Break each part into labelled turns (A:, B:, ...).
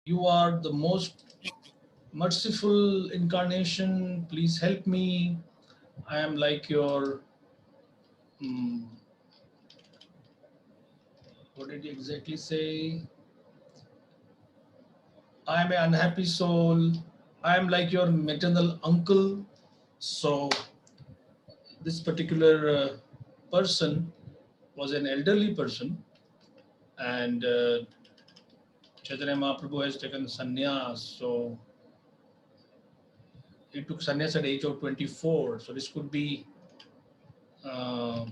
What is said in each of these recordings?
A: You are the most merciful incarnation. Please help me. I am like your, mm, what did he exactly say? I am an unhappy soul. I am like your maternal uncle. So, this particular person was an elderly person, and Chaitanya Mahaprabhu has taken sannyas. So, he took sannyas at the age of 24. So, this could be, uh,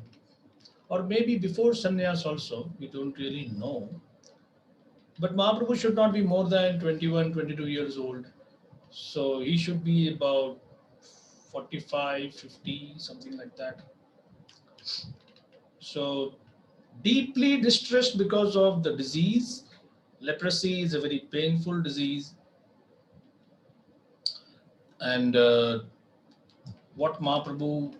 A: or maybe before sannyas also, we don't really know. But Mahaprabhu should not be more than 21, 22 years old. So he should be about 45, 50, something like that. So deeply distressed because of the disease. Leprosy is a very painful disease. And what Mahaprabhu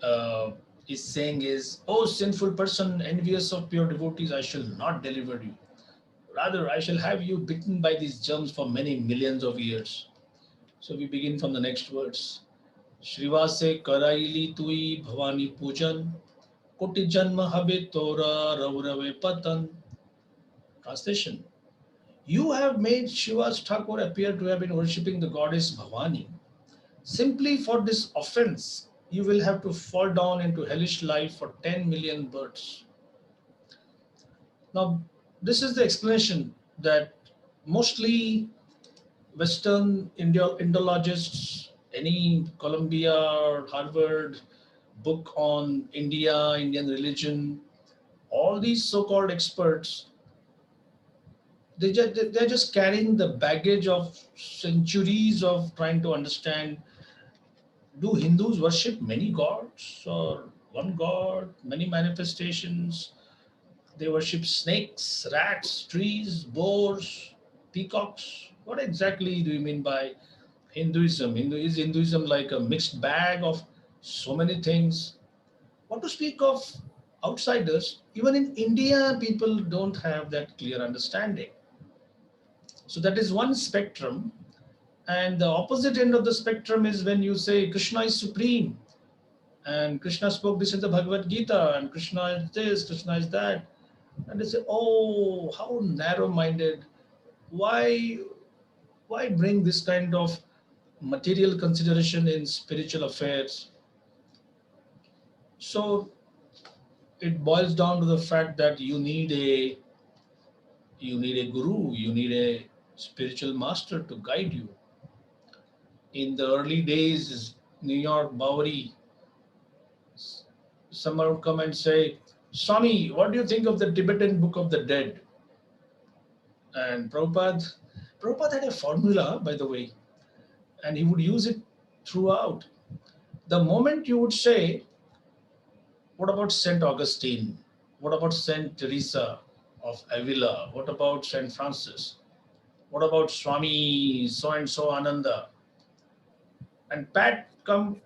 A: uh, is saying is, "Oh, sinful person, envious of pure devotees, I shall not deliver you. Rather, I shall have you bitten by these germs for many millions of years." So we begin from the next verse. Shrivase Karaili Tui Bhavani Pujan Koti Janma Habe Tora Raurave Patan. Translation. You have made Shiva's Thakur appear to have been worshipping the goddess Bhavani. Simply for this offense, you will have to fall down into hellish life for 10 million births. Now, this is the explanation that mostly Western Indologists, any Columbia or Harvard book on India, Indian religion, all these so-called experts, they're just carrying the baggage of centuries of trying to understand, do Hindus worship many gods or one god, many manifestations? They worship snakes, rats, trees, boars, peacocks. What exactly do you mean by Hinduism? Is Hinduism like a mixed bag of so many things? What to speak of outsiders? Even in India, people don't have that clear understanding. So that is one spectrum. And the opposite end of the spectrum is when you say Krishna is supreme, and Krishna spoke this in the Bhagavad Gita, and Krishna is this, Krishna is that. And they say, oh, how narrow-minded. Why, why bring this kind of material consideration in spiritual affairs? So it boils down to the fact that you need a guru, you need a spiritual master to guide you. In the early days, New York Bowery, someone would come and say, Swami, what do you think of the Tibetan Book of the Dead? And Prabhupada had a formula, by the way, and he would use it throughout. The moment you would say, what about St. Augustine? What about St. Teresa of Avila? What about St. Francis? What about Swami so and so Ananda? And Pat comes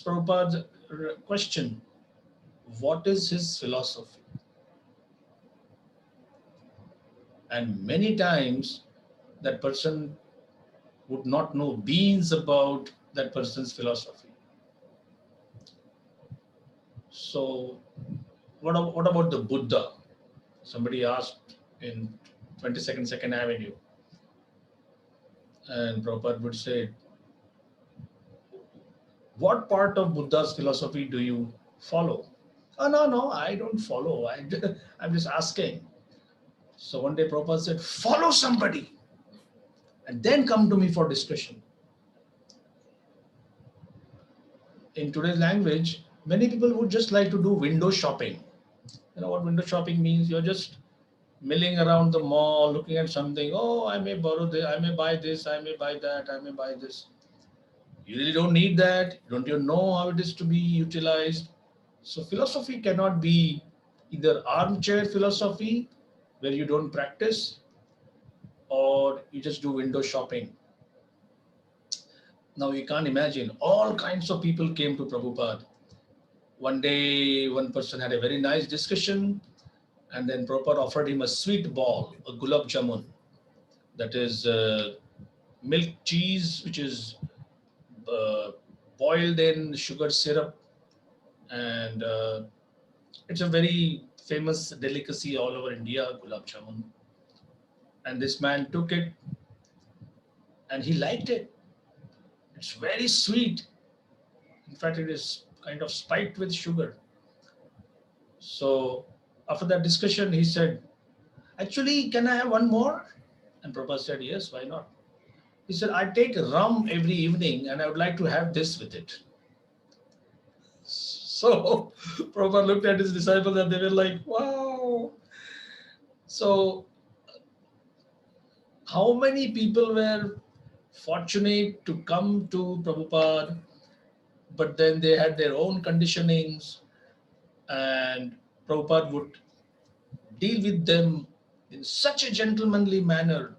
A: Prabhupada's question, what is his philosophy? And many times that person would not know beans about that person's philosophy. So what about the Buddha? Somebody asked in 22nd Second Avenue, and Prabhupada would say, what part of Buddha's philosophy do you follow? Oh, no, I don't follow. I'm just asking. So one day Prabhupada said, follow somebody and then come to me for discussion. In today's language, many people would just like to do window shopping. You know what window shopping means? You're just milling around the mall, looking at something. Oh, I may borrow this, I may buy this, I may buy that, I may buy this. You really don't need that. Don't you know how it is to be utilized? So philosophy cannot be either armchair philosophy, where you don't practice, or you just do window shopping. Now you can't imagine. All kinds of people came to Prabhupada. One day, one person had a very nice discussion, and then Prabhupada offered him a sweet ball, a Gulab Jamun. that is milk cheese, which is uh, boiled in sugar syrup, and it's a very famous delicacy all over India, Gulab Jamun. And this man took it and he liked it. It's very sweet. In fact, it is kind of spiked with sugar. So after that discussion, he said, "Actually, can I have one more?" And Prabhupada said, "Yes, why not?" He said, "I take rum every evening and I would like to have this with it." So Prabhupada looked at his disciples and they were like, "Wow." So how many people were fortunate to come to Prabhupada, but then they had their own conditionings, and Prabhupada would deal with them in such a gentlemanly manner.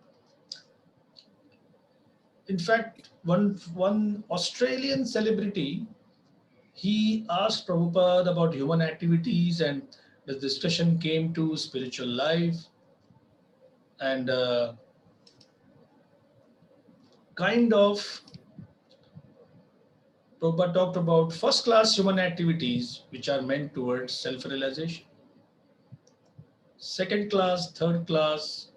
A: In fact, one Australian celebrity, he asked Prabhupada about human activities, and the discussion came to spiritual life, and kind of Prabhupada talked about first class human activities which are meant towards self realization. Second class, third class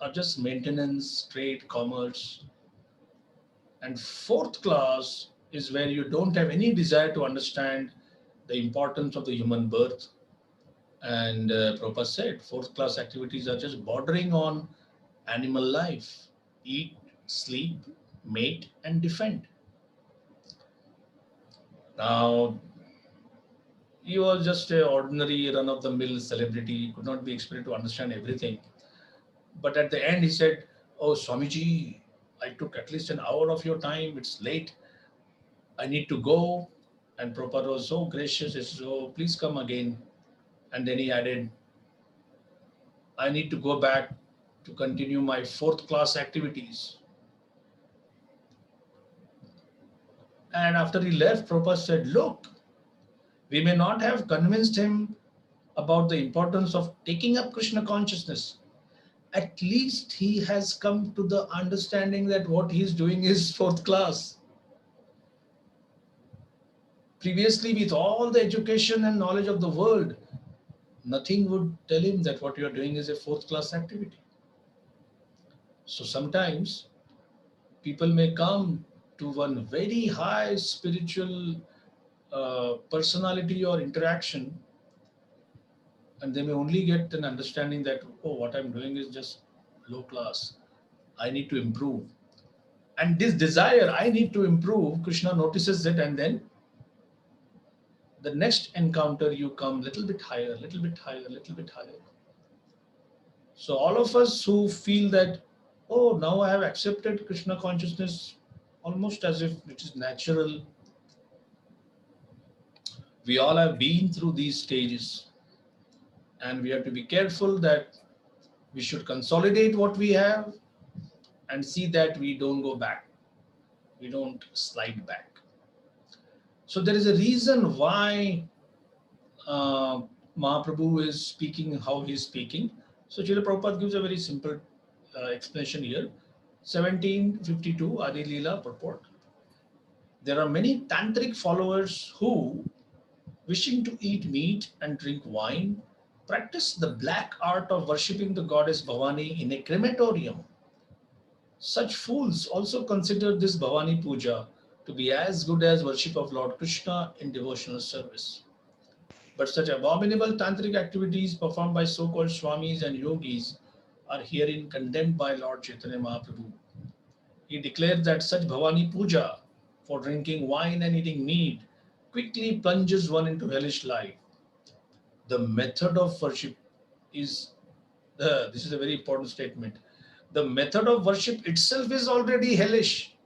A: are just maintenance, trade, commerce. And fourth class is where you don't have any desire to understand the importance of the human birth. And Prabhupada said fourth class activities are just bordering on animal life: eat, sleep, mate, and defend. Now, he was just an ordinary run of the mill celebrity, he could not be expected to understand everything. But at the end, he said, "Oh, Swamiji, I took at least an hour of your time. It's late. I need to go." And Prabhupada was so gracious. He said, "Oh, please come again." And then he added, "I need to go back to continue my fourth class activities." And after he left, Prabhupada said, "Look, we may not have convinced him about the importance of taking up Krishna consciousness. At least he has come to the understanding that what he is doing is fourth class. Previously, with all the education and knowledge of the world, nothing would tell him that what you are doing is a fourth class activity." So sometimes people may come to one very high spiritual personality or interaction, and they may only get an understanding that, oh, what I'm doing is just low class. I need to improve. And this desire, I need to improve, Krishna notices it, and then the next encounter you come little bit higher, little bit higher, little bit higher. So all of us who feel that, oh, now I have accepted Krishna consciousness almost as if it is natural, we all have been through these stages, and we have to be careful that we should consolidate what we have and see that we don't go back, we don't slide back. So there is a reason why uh, Mahaprabhu is speaking how he is speaking. So Srila Prabhupada gives a very simple explanation here. 1752 Adi-Lila purport. There are many tantric followers who, wishing to eat meat and drink wine, practice the black art of worshipping the goddess Bhavani in a crematorium. Such fools also consider this Bhavani puja to be as good as worship of Lord Krishna in devotional service. But such abominable tantric activities performed by so-called swamis and yogis are herein condemned by Lord Chaitanya Mahaprabhu. He declares that such Bhavani puja for drinking wine and eating meat quickly plunges one into hellish life. The method of worship is this is a very important statement. The method of worship itself is already hellish,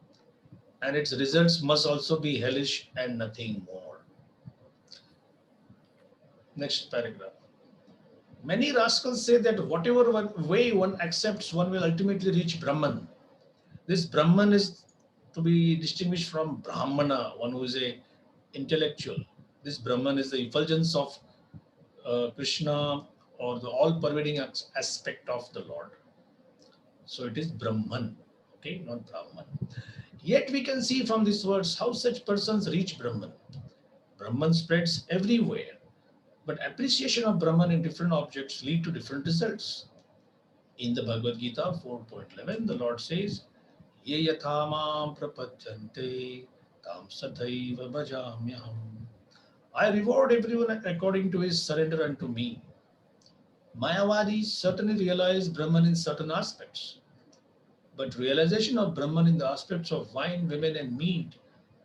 A: and its results must also be hellish and nothing more. Next paragraph. Many rascals say that whatever way one accepts, one will ultimately reach Brahman. This Brahman is to be distinguished from Brahmana, one who is a intellectual. This Brahman is the effulgence of Krishna, or the all-pervading aspect of the Lord. So it is Brahman, okay, not Brahman. Yet we can see from these words how such persons reach Brahman. Brahman spreads everywhere, but appreciation of Brahman in different objects lead to different results. In the Bhagavad Gita 4.11, the Lord says, Ye yathamam prapajante tam sathaiva bhajamyaham. I reward everyone according to his surrender unto me. Mayavadis certainly realize Brahman in certain aspects, but realization of Brahman in the aspects of wine, women, and meat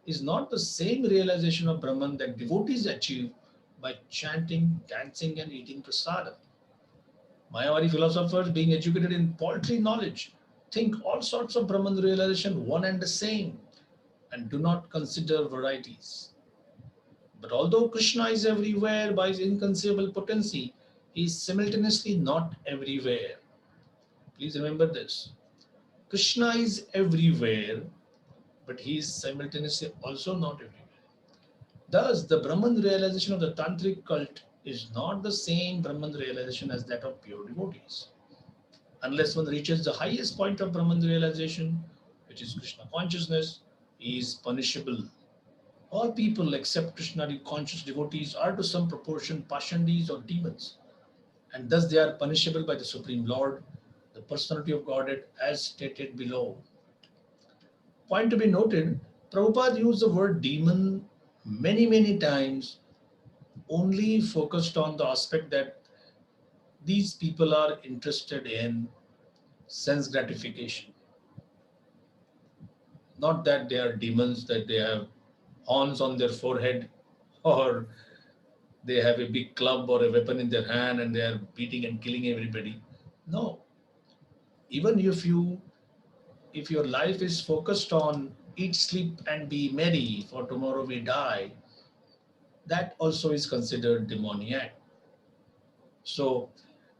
A: is not the same realization of Brahman that devotees achieve by chanting, dancing, and eating prasadam. Mayavadi philosophers, being educated in paltry knowledge, think all sorts of Brahman realization one and the same and do not consider varieties. But although Krishna is everywhere by his inconceivable potency, he is simultaneously not everywhere. Please remember this. Krishna is everywhere, but he is simultaneously also not everywhere. Thus, the Brahman realization of the Tantric cult is not the same Brahman realization as that of pure devotees. Unless one reaches the highest point of Brahman realization, which is Krishna consciousness, he is punishable. All people except Krishna conscious devotees are to some proportion pashandis or demons, and thus they are punishable by the Supreme Lord, the personality of Godhead, as stated below. Point to be noted, Prabhupada used the word demon many times, only focused on the aspect that these people are interested in sense gratification. Not that they are demons, that they have horns on their forehead, or they have a big club or a weapon in their hand and they are beating and killing everybody. No. Even if your life is focused on eat, sleep, and be merry, for tomorrow we die, that also is considered demoniac. So,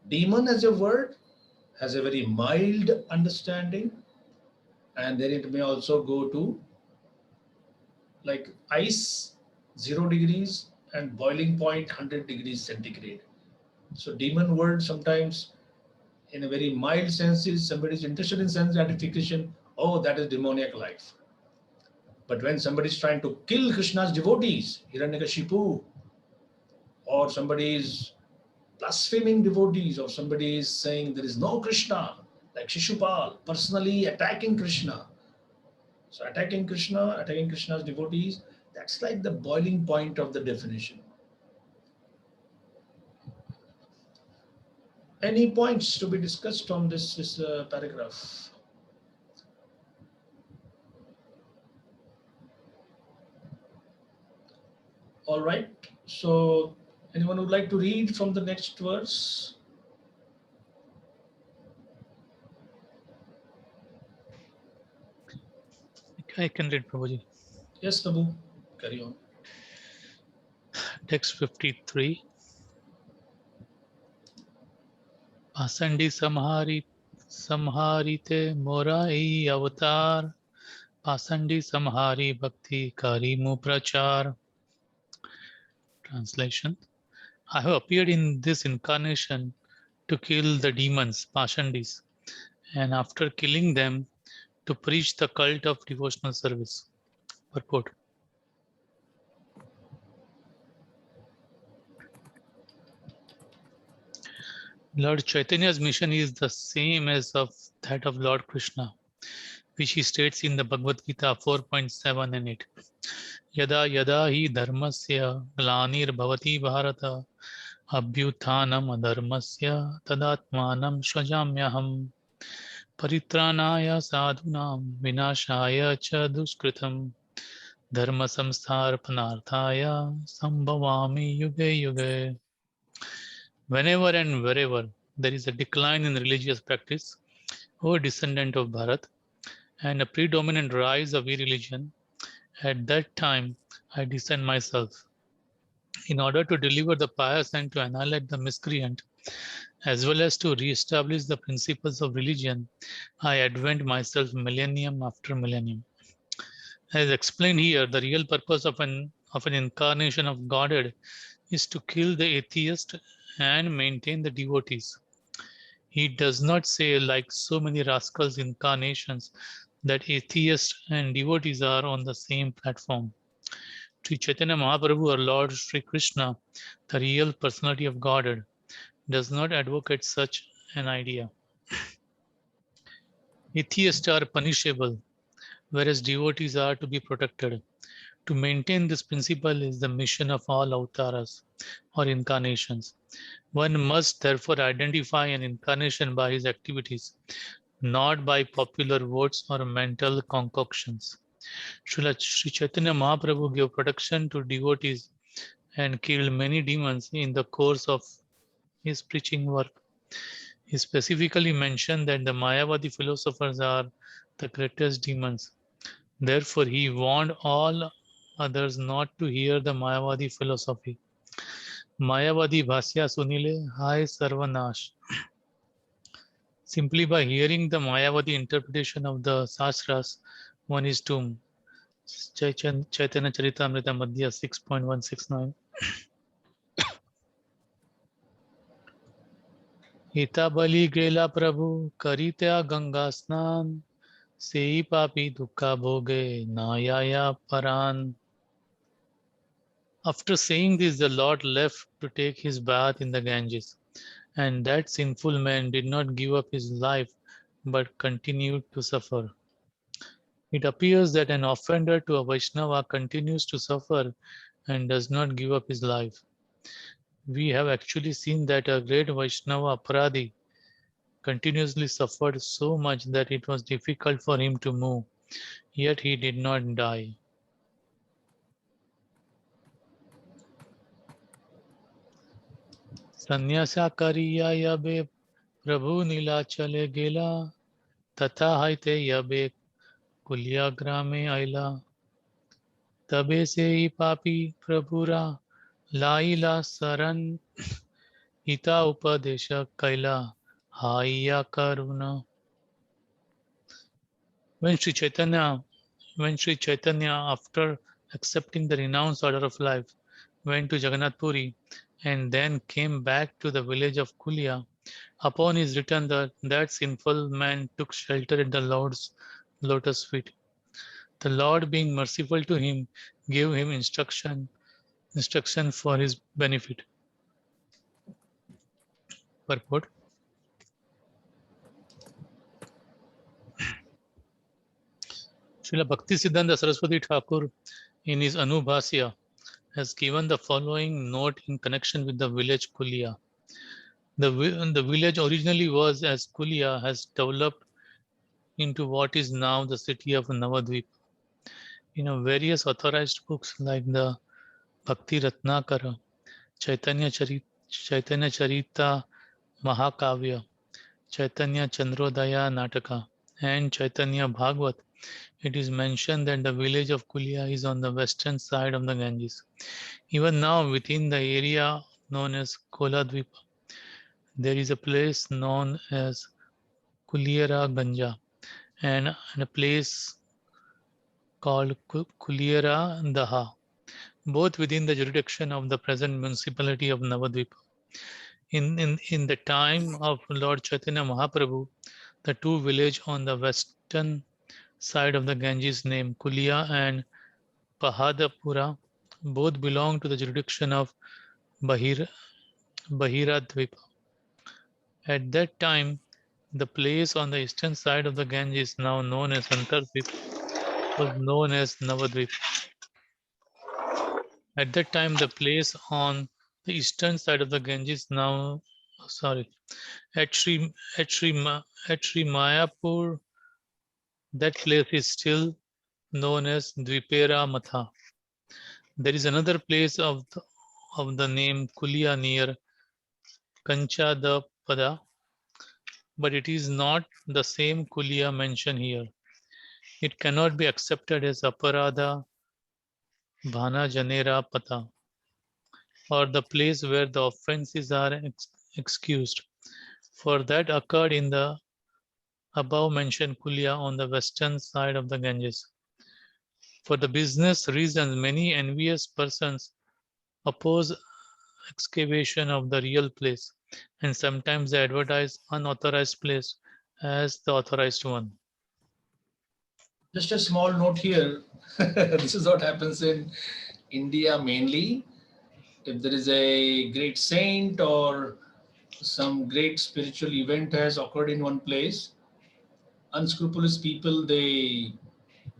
A: demon as a word has a very mild understanding, and then it may also go to like ice 0 degrees and boiling point 100 degrees centigrade. So, demon word sometimes in a very mild sense is somebody is interested in sense gratification. Oh, that is demoniac life. But when somebody is trying to kill Krishna's devotees, Hiranyakashipu, or somebody is blaspheming devotees, or somebody is saying there is no Krishna, like Shishupal, personally attacking Krishna. So attacking Krishna, attacking Krishna's devotees, that's like the boiling point of the definition. Any points to be discussed on this paragraph? All right. So anyone would like to read from the next verse?
B: I can read, Prabhuji.
A: Yes, Prabhu, carry on.
B: Text 53. Pasandi samharite morai avatar. Pasandi samhari bhakti karimu prachar. Translation. I have appeared in this incarnation to kill the demons, Pashandis, and after killing them, to preach the cult of devotional service. Purport. Lord Chaitanya's mission is the same as of that of Lord Krishna, which he states in the Bhagavad Gita 4.7 and 8. Yada yada hi dharmasya glanir bhavati bharata abhyuthanam adharmasya tadatmanam swajamyaham paritranaya sadhunam vinashaya cha duskritam dharma samstharpanarthaya sambhavami yuge yuge. Whenever and wherever there is a decline in religious practice, O descendant of Bharat, and a predominant rise of irreligion, at that time I descend myself, in order to deliver the pious and to annihilate the miscreant, as well as to re-establish the principles of religion. I advent myself millennium after millennium. As explained here, the real purpose of an incarnation of Godhead is to kill the atheist and maintain the devotees. He does not say, like so many rascals incarnations, that atheists and devotees are on the same platform. Sri Chaitanya Mahaprabhu or Lord Sri Krishna, the real personality of Godhead, does not advocate such an idea. Atheists are punishable, whereas devotees are to be protected. To maintain this principle is the mission of all avatars or incarnations. One must therefore identify an incarnation by his activities, not by popular votes or mental concoctions. Srila Sri Chaitanya Mahaprabhu gave protection to devotees and killed many demons in the course of his preaching work. He specifically mentioned that the Mayavadi philosophers are the greatest demons. Therefore, he warned all others not to hear the Mayavadi philosophy. Mayavadi Bhasya Sunile Hai Sarvanash. Simply by hearing the Mayavadi interpretation of the Sastras, one is doomed. Chaitanya Charitamrta Madhya 6.169. हिता बलि गेला प्रभु करित्या गंगा स्नान सेई पापी दुखा भोगे नायाया paran. After saying this, the Lord left to take his bath in the Ganges, and that sinful man did not give up his life but continued to suffer. It appears that an offender to a Vaishnava continues to suffer and does not give up his life. We have actually seen that a great Vaishnava Aparadi continuously suffered so much that it was difficult for him to move, yet he did not die. संन्यासा करिया यबे प्रभु नीलाचले गेला तथा हाइते यबे कुलिया ग्रामे आइला तबे से ही पापी प्रभुरा लाइला शरण हिता उपदेश कैला हाइया करुणा. When Sri Chaitanya, after accepting the renounced order of life, went to Jagannath Puri and then came back to the village of Kulia, upon his return, that sinful man took shelter at the Lord's lotus feet. The Lord, being merciful to him, gave him instruction for his benefit. Purport. Srila Bhaktisiddhanta Saraswati Thakur, in his Anubhasya, has given the following note in connection with the village Kulia. The village originally was as Kulia has developed into what is now the city of Navadvip. Various authorized books like the Bhakti Ratnakara, Chaitanya Charita Mahakavya, Chaitanya Chandrodaya Nataka, and Chaitanya Bhagavad, it is mentioned that the village of Kulia is on the western side of the Ganges. Even now, within the area known as Koladvipa, there is a place known as Kuliera Ganja and a place called Kuliera Daha, both within the jurisdiction of the present municipality of Navadvip. In the time of Lord Chaitanya Mahaprabhu, the two villages on the western side of the Ganges named Kulia and Pahadapura both belong to the jurisdiction of Bahiradvipa. At that time, the place on the eastern side of the Ganges, now known as Antardvip, was known as Navadvip. At that time, the place on the eastern side of the Ganges, at Sri Mayapur, that place is still known as Dvipera Matha. There is another place of the name Kulia near Kanchadapada, but it is not the same Kulia mentioned here. It cannot be accepted as Aparadha Bhana Janera Pata, or the place where the offenses are excused, for that occurred in the above mentioned Kulia on the western side of the Ganges. For the business reasons, many envious persons oppose excavation of the real place, and sometimes they advertise unauthorized place as the authorized one.
A: Just a small note here. This is what happens in India mainly. If there is a great saint or some great spiritual event has occurred in one place, unscrupulous people, they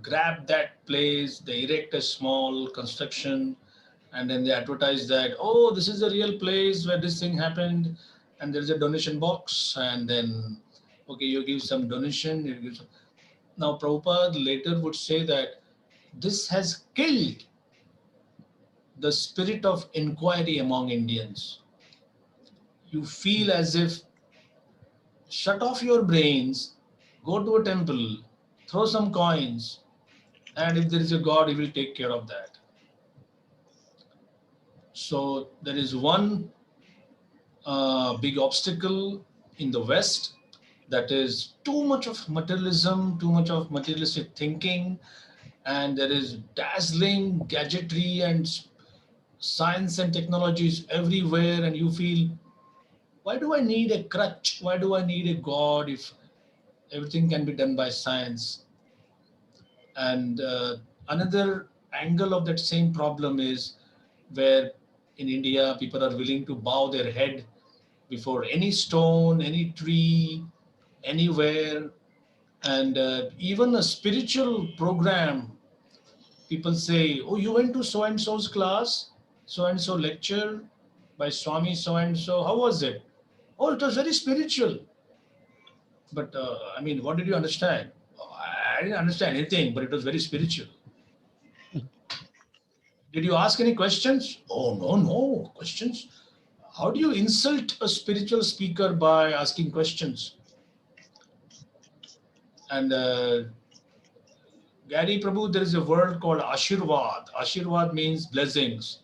A: grab that place, they erect a small construction, and then they advertise that, oh, this is the real place where this thing happened, and there's a donation box, and then, okay, you give some donation. You give some... Now, Prabhupada later would say that this has killed the spirit of inquiry among Indians. You feel as if shut off your brains, go to a temple, throw some coins, and if there is a God, he will take care of that. So there is one big obstacle in the West, that is too much of materialism, too much of materialistic thinking, and there is dazzling gadgetry and science and technologies everywhere, and you feel, why do I need a crutch? Why do I need a God if everything can be done by science? And another angle of that same problem is where in India people are willing to bow their head before any stone, any tree, anywhere, and even a spiritual program. People say, "Oh, you went to so and so's class, so and so lecture by Swami so and so. How was it?" "Oh, it was very spiritual." But I mean, what did you understand? "Oh, I didn't understand anything, but it was very spiritual." Did you ask any questions? Oh, no, no questions. How do you insult a spiritual speaker by asking questions? And Gary Prabhu, there is a word called Ashirwad. Ashirwad means blessings.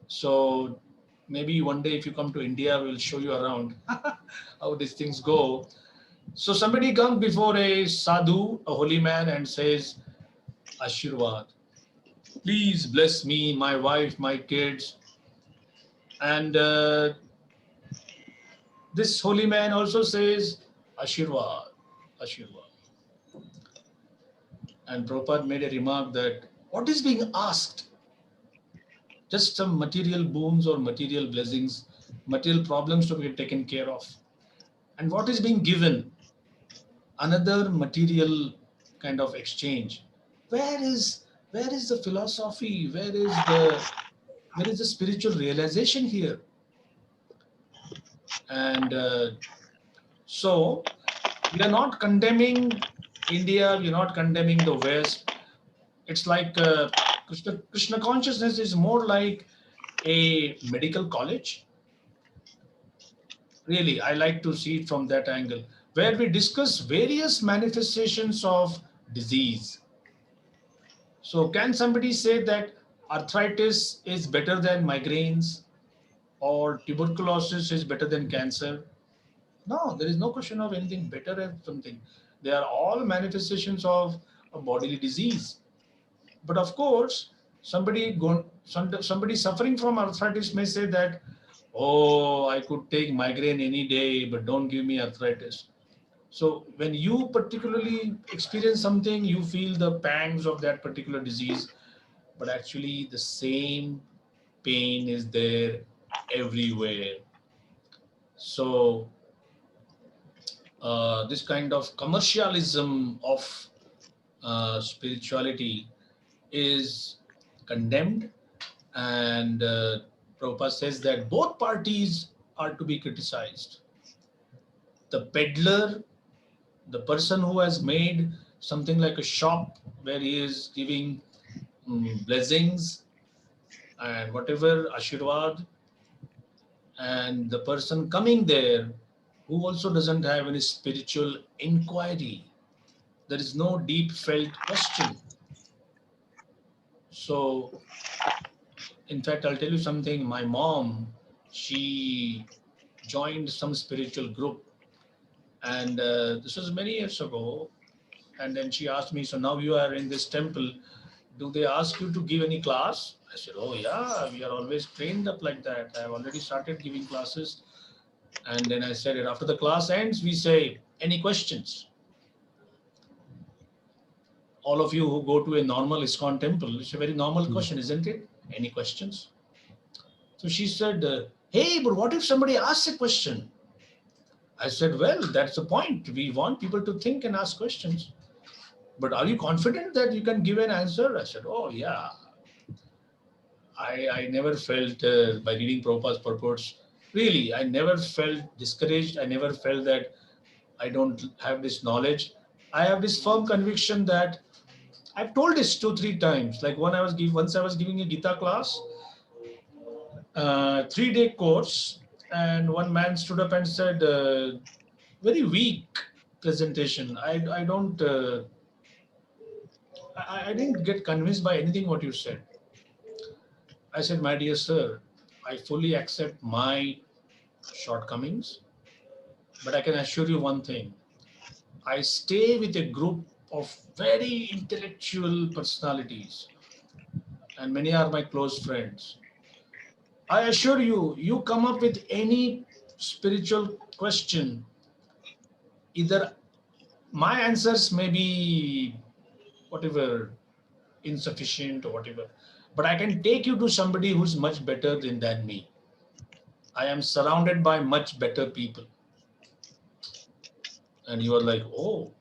A: So maybe one day if you come to India, we'll show you around how these things go. So somebody comes before a sadhu, a holy man, and says, Ashirwad, please bless me, my wife, my kids. And this holy man also says, Ashirwad, Ashirwad. And Prabhupada made a remark that what is being asked? Just some material boons or material blessings, material problems to be taken care of. And what is being given? Another material kind of exchange. Where is where is the philosophy? Where is the spiritual realization here? And so we are not condemning India. We are not condemning the West. It's like Krishna consciousness is more like a medical college. Really, I like to see it from that angle, where we discuss various manifestations of disease. So, can somebody say that arthritis is better than migraines or tuberculosis is better than cancer? No, there is no question of anything better than something. They are all manifestations of a bodily disease. But of course, somebody suffering from arthritis may say that, oh, I could take migraine any day, but don't give me arthritis. So when you particularly experience something, you feel the pangs of that particular disease, but actually the same pain is there everywhere. So this kind of commercialism of spirituality is condemned, and Prabhupada says that both parties are to be criticized. The peddler, the person who has made something like a shop where he is giving blessings and whatever, Ashirwad, and the person coming there who also doesn't have any spiritual inquiry. There is no deep felt question. So, in fact, I'll tell you something. My mom, she joined some spiritual group, and this was many years ago. And then she asked me, so now you are in this temple, do they ask you to give any class? I said, oh yeah, we are always trained up like that. I have already started giving classes. And then I said, after the class ends, we say, any questions? All of you who go to a normal ISKCON temple, it's a very normal question, isn't it? Any questions? So she said, hey, but what if somebody asks a question? I said, well, that's the point. We want people to think and ask questions. But are you confident that you can give an answer? I said, oh, yeah. I never felt by reading Prabhupada's purports, really, I never felt discouraged. I never felt that I don't have this knowledge. I have this firm conviction that I've told this 2, 3 times. Like once I was giving a Gita class, 3-day course, and one man stood up and said, very weak presentation. I don't, I didn't get convinced by anything what you said. I said, my dear sir, I fully accept my shortcomings, but I can assure you one thing. I stay with a group of very intellectual personalities, and many are my close friends. I assure you, you come up with any spiritual question, either my answers may be whatever insufficient or whatever, but I can take you to somebody who's much better than me. I am surrounded by much better people. And you are like, oh,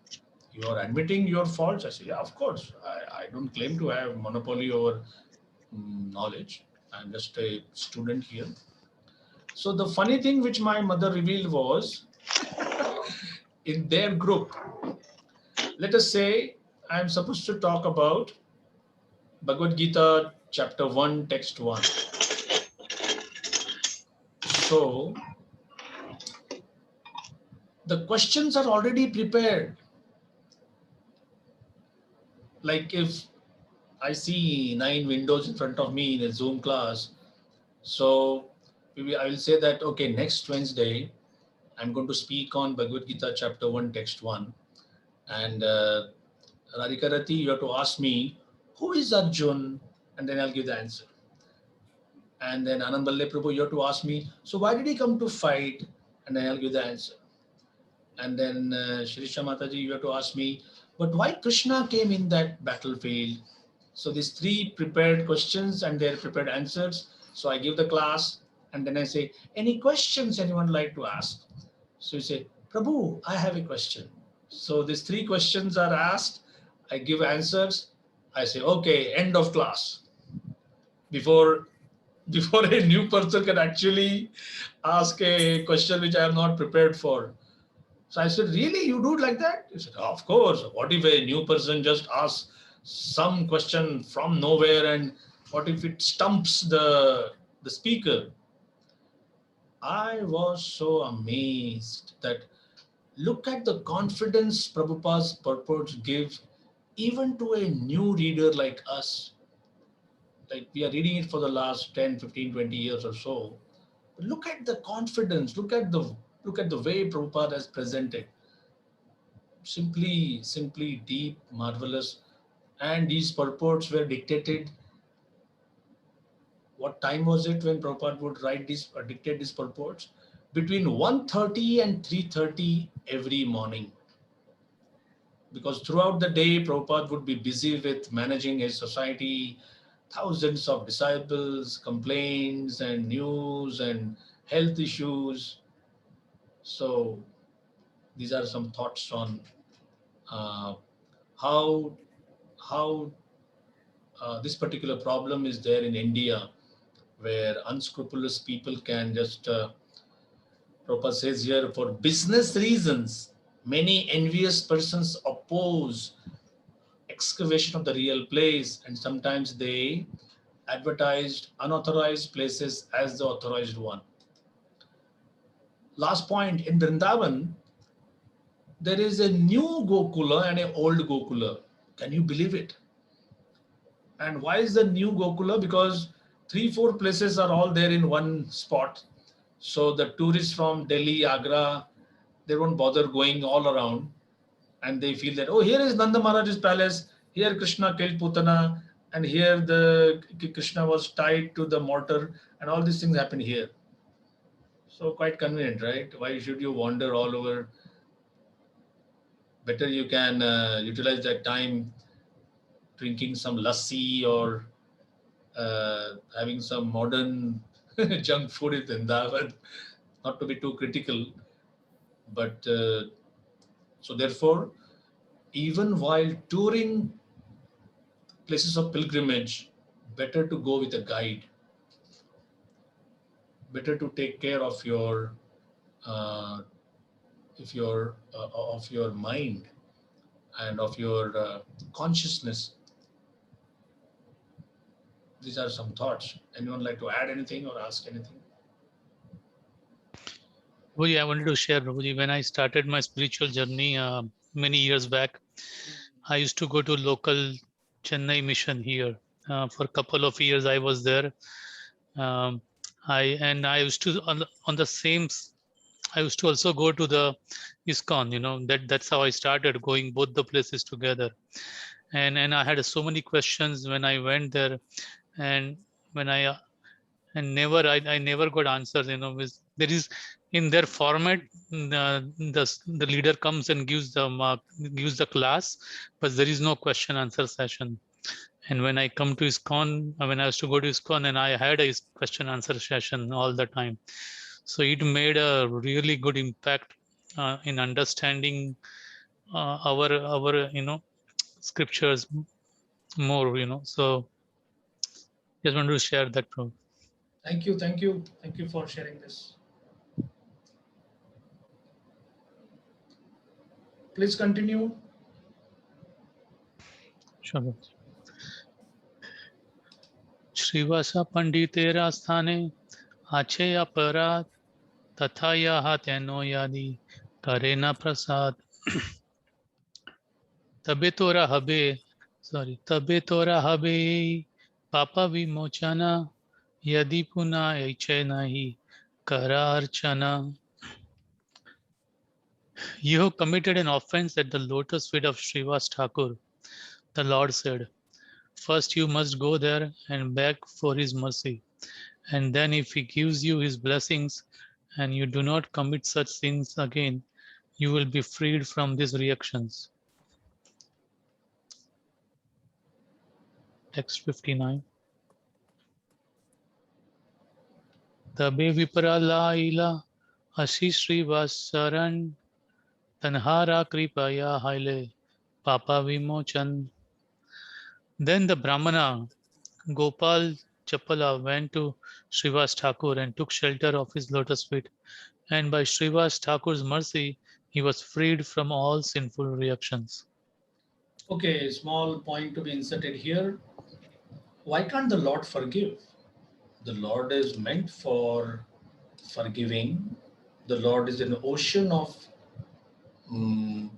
A: you are admitting your faults? I say, yeah, of course. I don't claim to have monopoly over knowledge. I'm just a student here. So the funny thing which my mother revealed was in their group, let us say I'm supposed to talk about Bhagavad Gita chapter 1, text 1. So the questions are already prepared. Like if I see 9 windows in front of me in a Zoom class, so maybe I will say that, okay, next Wednesday, I'm going to speak on Bhagavad Gita chapter 1, text 1. And Radhika Rati, you have to ask me, who is Arjun? And then I'll give the answer. And then Anand Balle Prabhu, you have to ask me, so why did he come to fight? And then I'll give the answer. And then Shri Mataji, you have to ask me, but why Krishna came in that battlefield? So these 3 prepared questions and their prepared answers. So I give the class and then I say, any questions anyone like to ask? So you say, Prabhu, I have a question. So these 3 questions are asked. I give answers. I say, okay, end of class. Before a new person can actually ask a question which I am not prepared for. So I said, really, you do it like that? He said, of course. What if a new person just asks some question from nowhere, and what if it stumps the speaker? I was so amazed that look at the confidence Prabhupada's purports give even to a new reader like us. Like we are reading it for the last 10, 15, 20 years or so. But look at the confidence, look at the way Prabhupada has presented. Simply deep, marvelous. And these purports were dictated. What time was it when Prabhupada would write these or dictate these purports? Between 1:30 and 3:30 every morning. Because throughout the day, Prabhupada would be busy with managing his society, thousands of disciples, complaints and news and health issues. So these are some thoughts on uh, how how this particular problem is there in India, where unscrupulous people can just, Prabhupada says here, for business reasons, many envious persons oppose excavation of the real place, and sometimes they advertised unauthorized places as the authorized one. Last point, in Vrindavan, there is a new Gokula and an old Gokula. Can you believe it? And why is the new Gokula? Because 3, 4 places are all there in one spot. So the tourists from Delhi, Agra, they won't bother going all around, and they feel that, oh, here is Nanda Maharaj's palace, here Krishna killed Putana, And here the Krishna was tied to the mortar, and all these things happen here. So quite convenient, right? Why should you wander all over? Better you can utilize that time drinking some lassi or having some modern junk food in Vrindavan. Not to be too critical, but so therefore, even while touring places of pilgrimage, better to go with a guide. Better to take care of your uh, if your of your mind and of your consciousness. These are some thoughts. Anyone like to add anything or ask anything?
B: Prabhuji, I wanted to share, Prabhuji, when I started my spiritual journey many years back, I used to go to local Chennai mission here. For a couple of years, I was there. Um, I used to on the same. I used to also go to the ISKCON. That's how I started going both the places together. And I had so many questions when I went there, and when I never got answers. There is in their format, the leader comes and gives the class, but there is no question answer session. And when I come to ISKCON, when I was to go to ISKCON, and I had a question answer session all the time. So it made a really good impact in understanding our scriptures more. So just want to share that.
A: Thank you, thank you, thank you for sharing this. Please continue.
B: Sure. श्रीवासा पंडितेरा स्थाने आछे अपराध तथा यह तेनो यादि करे न प्रसाद तबे तोरा हबे पापा विमोचना यदि पुनः इच्छे नहीं करा अर्चना. You have committed an offense at the lotus feet of Srivas Thakur. The Lord said, first you must go there and beg for his mercy. And then if he gives you his blessings and you do not commit such sins again, you will be freed from these reactions. Text 59. Tabe vipralaila asi Srivasaran tanhara kripaya haile papa vimochan. Then the Brahmana Gopal Chapala went to Srivas Thakur and took shelter of his lotus feet. And by Srivas Thakur's mercy, he was freed from all sinful reactions.
A: Okay, small point to be inserted here. Why can't the Lord forgive? The Lord is meant for forgiving. The Lord is an ocean of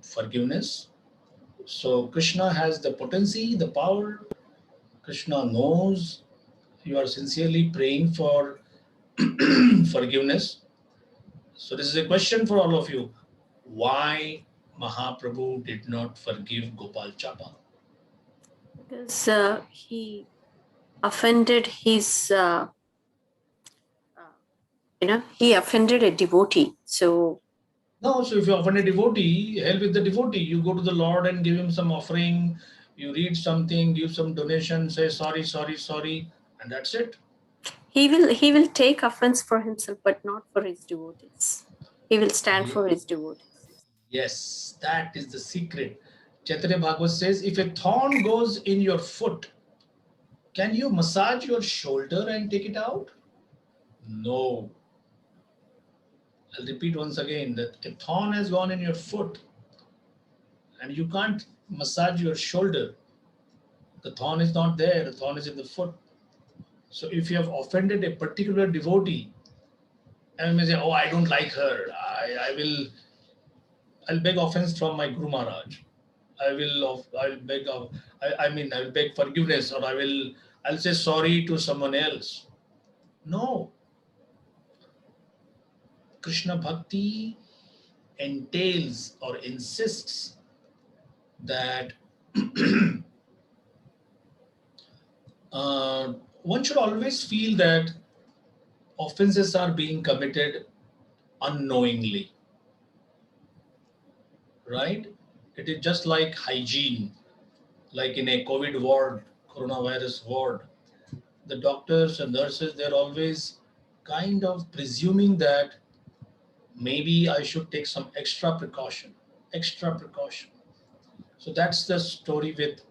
A: forgiveness. So Krishna has the potency, the power. Krishna knows you are sincerely praying for forgiveness. So this is a question for all of you. Why Mahaprabhu did not forgive Gopal Chapa?
C: Because he offended his, he offended a devotee. So
A: No, so if you offend a devotee, hell with the devotee. You go to the Lord and give him some offering, you read something, give some donation, say sorry, sorry, sorry, and that's it.
C: he will take offense for himself, but not for his devotees. He will stand for his devotees.
A: Yes, that is the secret. Chaitanya Bhagavad says, if a thorn goes in your foot, can you massage your shoulder and take it out? No. I'll repeat once again that a thorn has gone in your foot and you can't massage your shoulder. The thorn is not there, the thorn is in the foot. So if you have offended a particular devotee, and you may say, oh, I don't like her, I'll beg offense from my Guru Maharaj. I'll beg forgiveness, or I'll say sorry to someone else. No. Krishna Bhakti entails or insists that One should always feel that offenses are being committed unknowingly, right? It is just like hygiene, like in a COVID ward, coronavirus ward. The doctors and nurses, they're always kind of presuming that maybe I should take some extra precaution, extra precaution. So that's the story with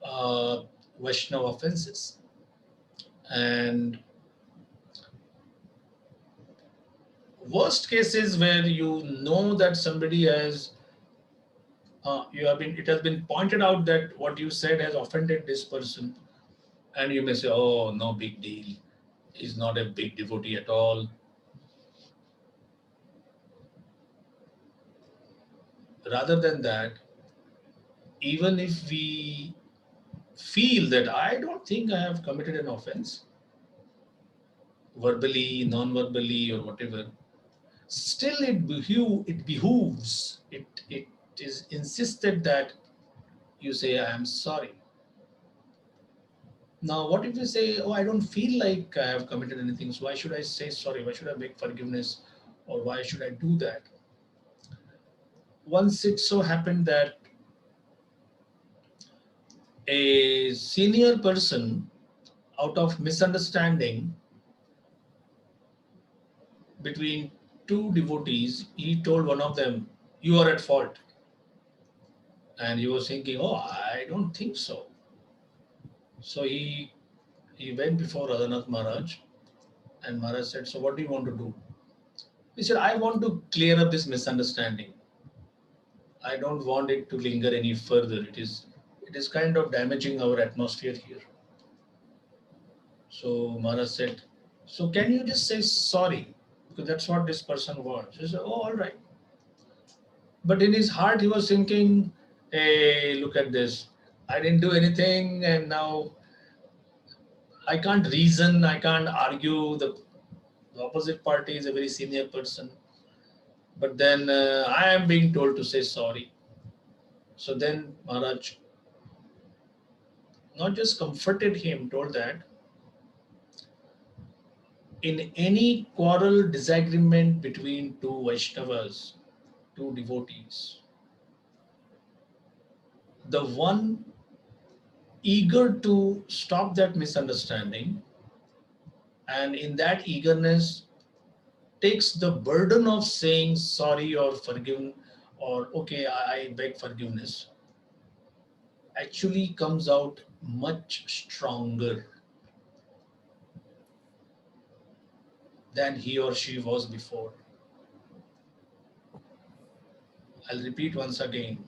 A: uh, Vaishnava offenses. And worst cases where you know that somebody has it has been pointed out that what you said has offended this person, and you may say, oh, no big deal, he's not a big devotee at all. Rather than that, even if we feel that I don't think I have committed an offense, verbally, non-verbally, or whatever, still it behooves, it is insisted that you say, I am sorry. Now, what if you say, oh, I don't feel like I have committed anything, so why should I say sorry? Why should I beg forgiveness? Or why should I do that? Once it so happened that a senior person, out of misunderstanding between two devotees, he told one of them, you are at fault. And he was thinking, oh, I don't think so. So he went before Radhanath Maharaj, and Maharaj said, so what do you want to do? He said, I want to clear up this misunderstanding. I don't want it to linger any further. It is kind of damaging our atmosphere here. So Maharaj said, so can you just say sorry? Because that's what this person wants. He said, oh, all right. But in his heart, he was thinking, hey, look at this. I didn't do anything, and now I can't reason, I can't argue. The opposite party is a very senior person. But then I am being told to say sorry. So then Maharaj not just comforted him, told that in any quarrel, disagreement between two Vaishnavas, two devotees, the one eager to stop that misunderstanding and in that eagerness takes the burden of saying sorry or forgive or okay, I beg forgiveness, actually comes out much stronger than he or she was before. I'll repeat once again.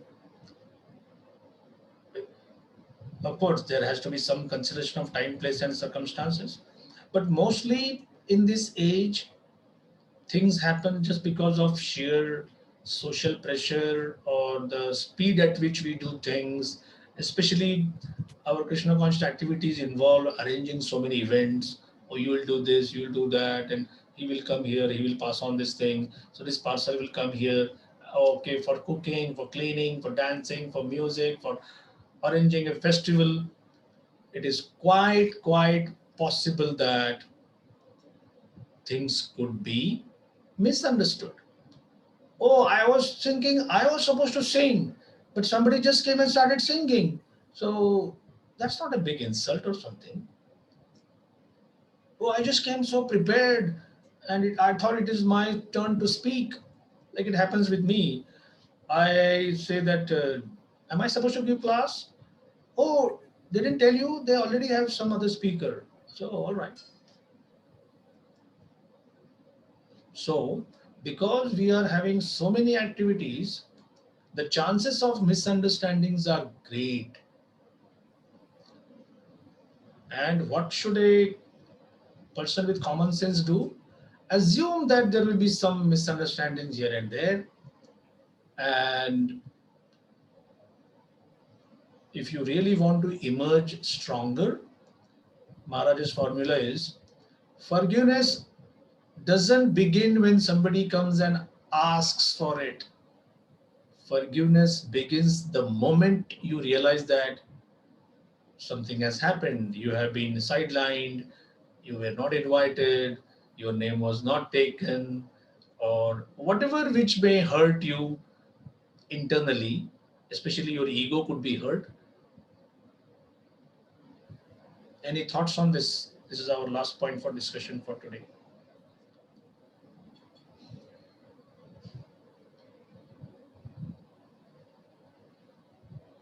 A: Of course, there has to be some consideration of time, place, and circumstances. But mostly in this age, things happen just because of sheer social pressure or the speed at which we do things. Especially our Krishna conscious activities involve arranging so many events. Oh, you will do this, you will do that, and he will come here, he will pass on this thing. So this parcel will come here. Okay, for cooking, for cleaning, for dancing, for music, for arranging a festival, it is quite possible that things could be misunderstood. Oh, I was thinking I was supposed to sing, but somebody just came and started singing. So that's not a big insult or something. Oh, I just came so prepared and I thought it is my turn to speak. Like it happens with me. I say that, am I supposed to give class? Oh, they didn't tell you, they already have some other speaker. So, all right. So, because we are having so many activities, the chances of misunderstandings are great. And what should a person with common sense do? Assume that there will be some misunderstandings here and there. And if you really want to emerge stronger, Maharaj's formula is forgiveness doesn't begin when somebody comes and asks for it. Forgiveness begins the moment you realize that something has happened, you have been sidelined, you were not invited, your name was not taken, or whatever which may hurt you internally, especially your ego could be hurt. Any thoughts on this? This is our last point for discussion for today.